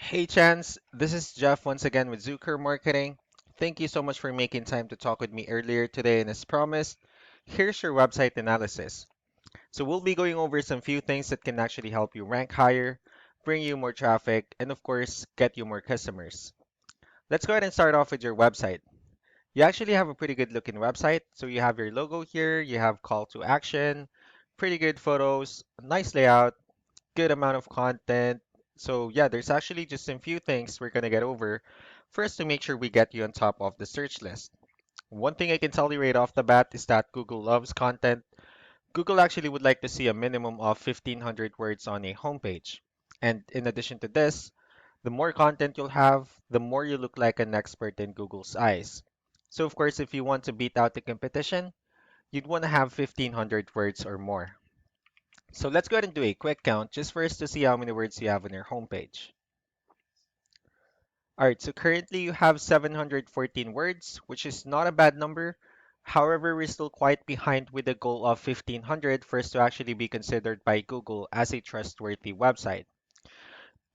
Hey Chance, this is Jeff once again with Zucker Marketing. Thank you so much for making time to talk with me earlier today, and as promised, here's your website analysis. So we'll be going over some few things that can actually help you rank higher, bring you more traffic, and of course, get you more customers. Let's go ahead and start off with your website. You actually have a pretty good looking website. So you have your logo here, you have call to action, pretty good photos, nice layout, good amount of content. So yeah, there's actually just some few things we're gonna get over first to make sure we get you on top of the search list. One thing I can tell you right off the bat is that Google loves content. Google actually would like to see a minimum of 1,500 words on a homepage. And in addition to this, the more content you'll have, the more you look like an expert in Google's eyes. So of course, if you want to beat out the competition, you'd want to have 1,500 words or more. So let's go ahead and do a quick count just for us to see how many words you have on your homepage. All right, so currently you have 714 words, which is not a bad number. However, we're still quite behind with the goal of 1500 for us to actually be considered by Google as a trustworthy website.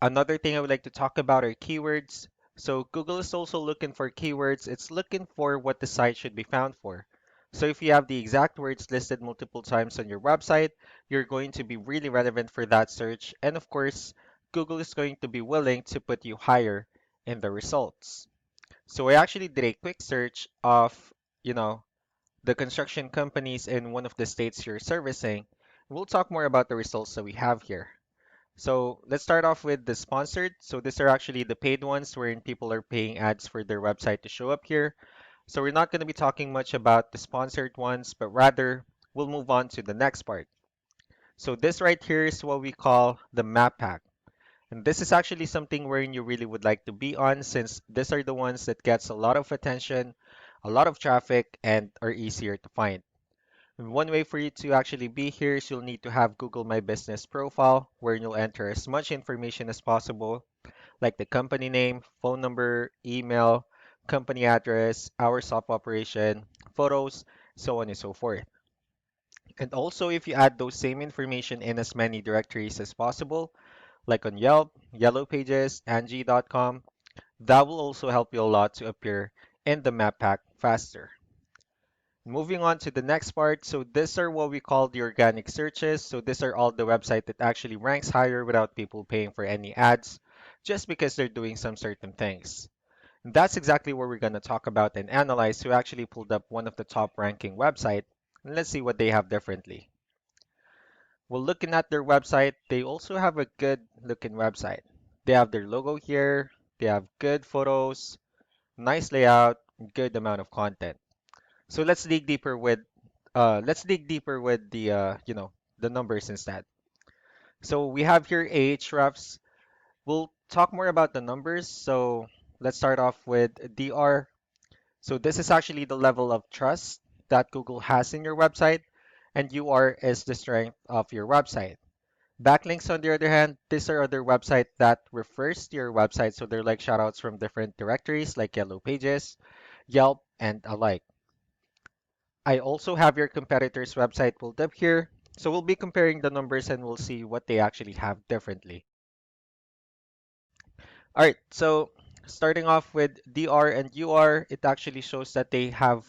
Another thing I would like to talk about are keywords. So Google is also looking for keywords. It's looking for what the site should be found for. So if you have the exact words listed multiple times on your website, you're going to be really relevant for that search. And of course, Google is going to be willing to put you higher in the results. So I actually did a quick search of, you know, the construction companies in one of the states you're servicing. We'll talk more about the results that we have here. So let's start off with the sponsored. So these are actually the paid ones wherein people are paying ads for their website to show up here. So we're not going to be talking much about the sponsored ones, but rather we'll move on to the next part. So this right here is what we call the map pack. And this is actually something wherein you really would like to be on since these are the ones that gets a lot of attention, a lot of traffic, and are easier to find. And one way for you to actually be here is you'll need to have Google My Business profile, where you'll enter as much information as possible, like the company name, phone number, email, company address, hours of operation, photos, so on and so forth. And also, if you add those same information in as many directories as possible, like on Yelp, Yellow Pages, Angie.com, that will also help you a lot to appear in the map pack faster. Moving on to the next part, so these are what we call the organic searches. So these are all the website that actually ranks higher without people paying for any ads, just because they're doing some certain things. And that's exactly what we're going to talk about and analyze who actually pulled up one of the top ranking website. And let's see what they have differently. Well, looking at their website, they also have a good looking website. They have their logo here, they have good photos, nice layout, good amount of content. So let's dig deeper with the the numbers instead. So we have here Ahrefs. We'll talk more about the numbers. So let's start off with DR. So this is actually the level of trust that Google has in your website, and UR is the strength of your website. Backlinks, on the other hand, these are other websites that refers to your website, so they're like shoutouts from different directories like Yellow Pages, Yelp, and alike. I also have your competitor's website pulled up here. So we'll be comparing the numbers and we'll see what they actually have differently. All right, so starting off with DR and UR, it actually shows that they have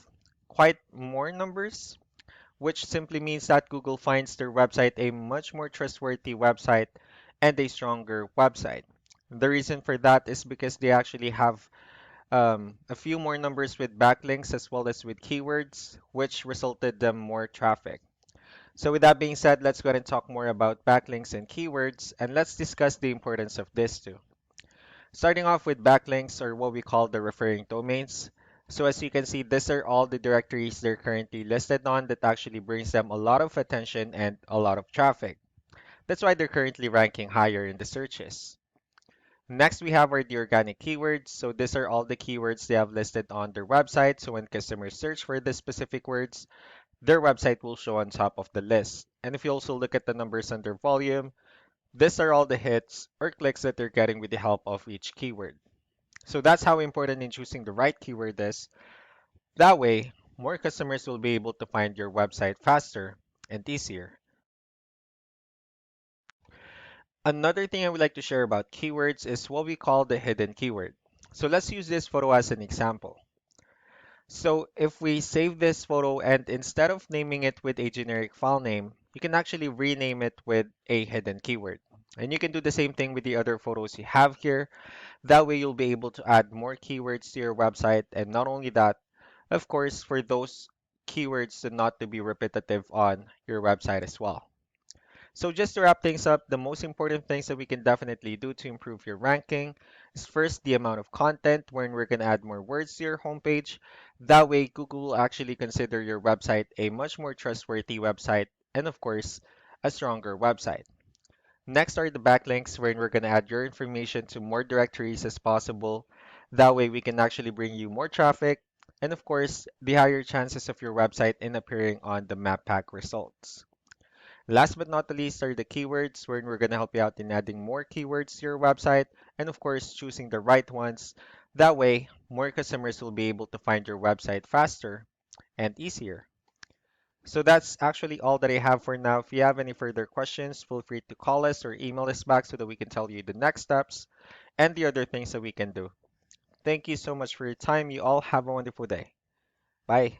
quite more numbers, which simply means that Google finds their website a much more trustworthy website and a stronger website. The reason for that is because they actually have a few more numbers with backlinks as well as with keywords, which resulted them more traffic. So with that being said, let's go ahead and talk more about backlinks and keywords, and let's discuss the importance of this too. Starting off with backlinks, or what we call the referring domains. So as you can see, these are all the directories they're currently listed on that actually brings them a lot of attention and a lot of traffic. That's why they're currently ranking higher in the searches. Next, we have our the organic keywords. So these are all the keywords they have listed on their website. So when customers search for the specific words, their website will show on top of the list. And if you also look at the numbers under volume, these are all the hits or clicks that they're getting with the help of each keyword. So that's how important in choosing the right keyword is. That way, more customers will be able to find your website faster and easier. Another thing I would like to share about keywords is what we call the hidden keyword. So let's use this photo as an example. So if we save this photo and instead of naming it with a generic file name, you can actually rename it with a hidden keyword. And you can do the same thing with the other photos you have here. That way you'll be able to add more keywords to your website. And not only that, of course, for those keywords to not to be repetitive on your website as well. So just to wrap things up, the most important things that we can definitely do to improve your ranking is first the amount of content when we're going to add more words to your homepage. That way Google will actually consider your website a much more trustworthy website and of course a stronger website. Next are the backlinks wherein we're going to add your information to more directories as possible. That way we can actually bring you more traffic and of course the higher chances of your website in appearing on the map pack results. Last but not the least are the keywords, where we're going to help you out in adding more keywords to your website and, of course, choosing the right ones. That way, more customers will be able to find your website faster and easier. So that's actually all that I have for now. If you have any further questions, feel free to call us or email us back so that we can tell you the next steps and the other things that we can do. Thank you so much for your time. You all have a wonderful day. Bye.